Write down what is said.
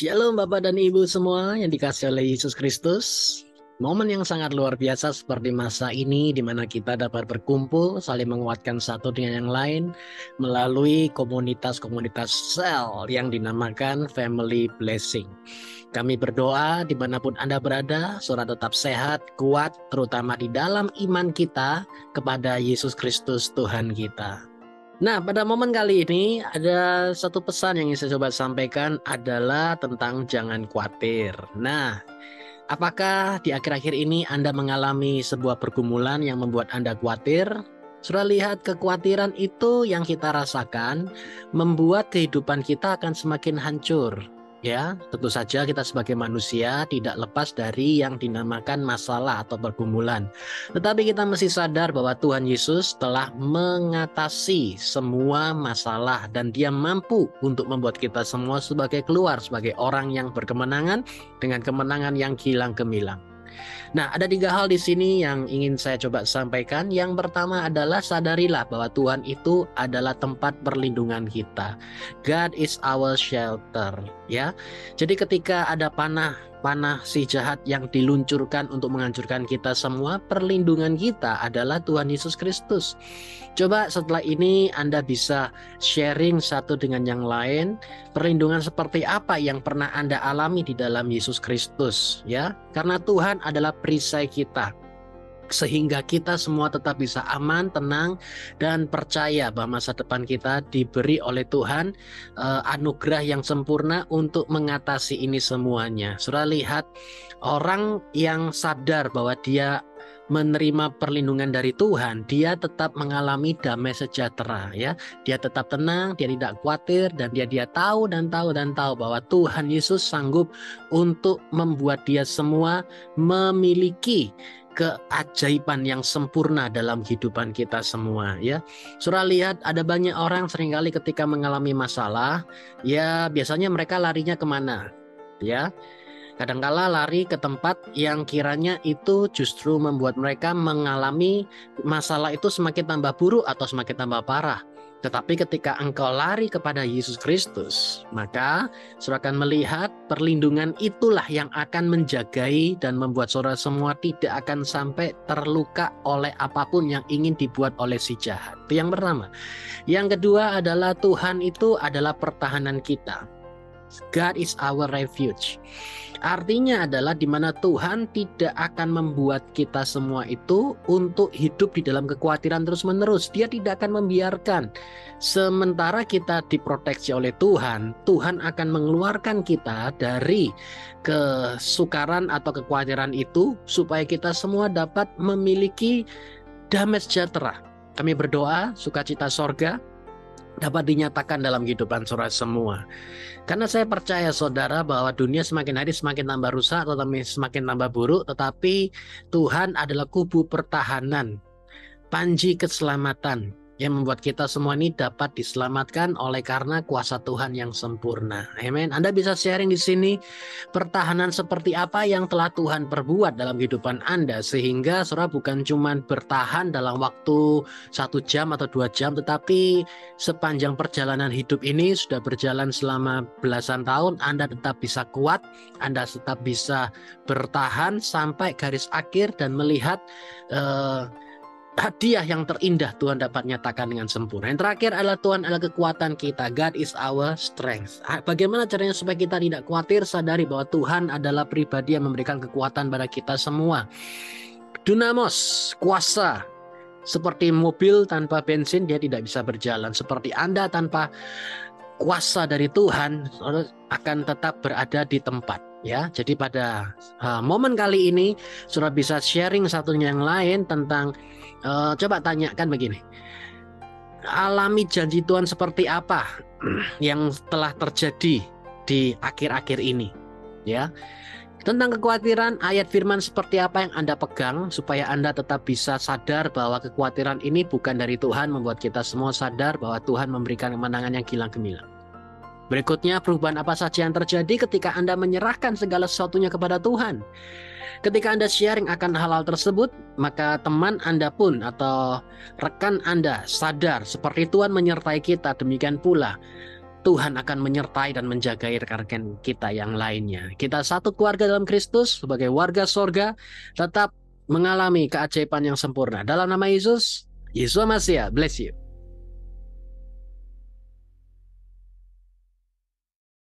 Shalom Bapak dan Ibu semua yang dikasihi oleh Yesus Kristus. Momen yang sangat luar biasa seperti masa ini di mana kita dapat berkumpul, saling menguatkan satu dengan yang lain melalui komunitas-komunitas sel yang dinamakan Family Blessing. Kami berdoa dimanapun Anda berada, saudara tetap sehat, kuat, terutama di dalam iman kita kepada Yesus Kristus Tuhan kita. Nah, pada momen kali ini ada satu pesan yang ingin saya coba sampaikan adalah tentang jangan khawatir. Nah, apakah di akhir-akhir ini Anda mengalami sebuah pergumulan yang membuat Anda khawatir? Sudah lihat kekhawatiran itu yang kita rasakan membuat kehidupan kita akan semakin hancur. Ya, tentu saja kita sebagai manusia tidak lepas dari yang dinamakan masalah atau pergumulan. Tetapi kita mesti sadar bahwa Tuhan Yesus telah mengatasi semua masalah dan Dia mampu untuk membuat kita semua sebagai orang yang berkemenangan dengan kemenangan yang gilang gemilang. Nah, ada 3 hal di sini yang ingin saya coba sampaikan. Yang pertama adalah sadarilah bahwa Tuhan itu adalah tempat perlindungan kita. God is our shelter, ya. Jadi ketika ada panah si jahat yang diluncurkan untuk menghancurkan kita semua, perlindungan kita adalah Tuhan Yesus Kristus. Coba setelah ini Anda bisa sharing satu dengan yang lain, perlindungan seperti apa yang pernah Anda alami di dalam Yesus Kristus, ya. Karena Tuhan adalah perisai kita, sehingga kita semua tetap bisa aman, tenang, dan percaya bahwa masa depan kita diberi oleh Tuhan anugerah yang sempurna untuk mengatasi ini semuanya. Saudara lihat, orang yang sadar bahwa dia menerima perlindungan dari Tuhan, dia tetap mengalami damai sejahtera, ya. Dia tetap tenang, dia tidak khawatir, dan dia tahu bahwa Tuhan Yesus sanggup untuk membuat dia semua memiliki keajaiban yang sempurna dalam kehidupan kita semua, ya. Saudara lihat, ada banyak orang seringkali ketika mengalami masalah, ya biasanya mereka larinya kemana, ya. Kadangkala lari ke tempat yang kiranya itu justru membuat mereka mengalami masalah itu semakin tambah buruk atau semakin tambah parah. Tetapi ketika engkau lari kepada Yesus Kristus, maka saudara akan melihat perlindungan itulah yang akan menjagai dan membuat saudara semua tidak akan sampai terluka oleh apapun yang ingin dibuat oleh si jahat. Itu yang pertama. Yang kedua adalah Tuhan itu adalah pertahanan kita. God is our refuge. Artinya adalah di mana Tuhan tidak akan membuat kita semua itu untuk hidup di dalam kekhawatiran terus-menerus. Dia tidak akan membiarkan. Sementara kita diproteksi oleh Tuhan, Tuhan akan mengeluarkan kita dari kesukaran atau kekhawatiran itu supaya kita semua dapat memiliki damai sejahtera. Kami berdoa sukacita sorga dapat dinyatakan dalam kehidupan saudara semua. Karena saya percaya saudara bahwa dunia semakin hari semakin tambah rusak atau semakin tambah buruk, tetapi Tuhan adalah kubu pertahanan, panji keselamatan yang membuat kita semua ini dapat diselamatkan oleh karena kuasa Tuhan yang sempurna. Amin. Anda bisa sharing di sini pertahanan seperti apa yang telah Tuhan perbuat dalam kehidupan Anda, sehingga saudara bukan cuma bertahan dalam waktu 1 jam atau 2 jam, tetapi sepanjang perjalanan hidup ini sudah berjalan selama belasan tahun, Anda tetap bisa kuat, Anda tetap bisa bertahan sampai garis akhir dan melihat hadiah yang terindah Tuhan dapat nyatakan dengan sempurna. Yang terakhir adalah Tuhan adalah kekuatan kita. God is our strength. Bagaimana caranya supaya kita tidak khawatir? Sadari bahwa Tuhan adalah pribadi yang memberikan kekuatan pada kita semua. Dunamos, kuasa. Seperti mobil tanpa bensin dia tidak bisa berjalan. Seperti Anda tanpa kuasa dari Tuhan akan tetap berada di tempat. Ya, jadi pada momen kali ini sudah bisa sharing satunya yang lain tentang coba tanyakan begini, alami janji Tuhan seperti apa yang telah terjadi di akhir-akhir ini, ya. Tentang kekhawatiran, ayat firman seperti apa yang Anda pegang supaya Anda tetap bisa sadar bahwa kekhawatiran ini bukan dari Tuhan, membuat kita semua sadar bahwa Tuhan memberikan kemenangan yang gilang gemilang. Berikutnya, perubahan apa saja yang terjadi ketika Anda menyerahkan segala sesuatunya kepada Tuhan. Ketika Anda sharing akan hal-hal tersebut, maka teman Anda pun atau rekan Anda sadar seperti Tuhan menyertai kita, demikian pula Tuhan akan menyertai dan menjagai rekan-rekan kita yang lainnya. Kita satu keluarga dalam Kristus, sebagai warga sorga, tetap mengalami keajaiban yang sempurna. Dalam nama Yesus, Yeshua Mashiach, bless you.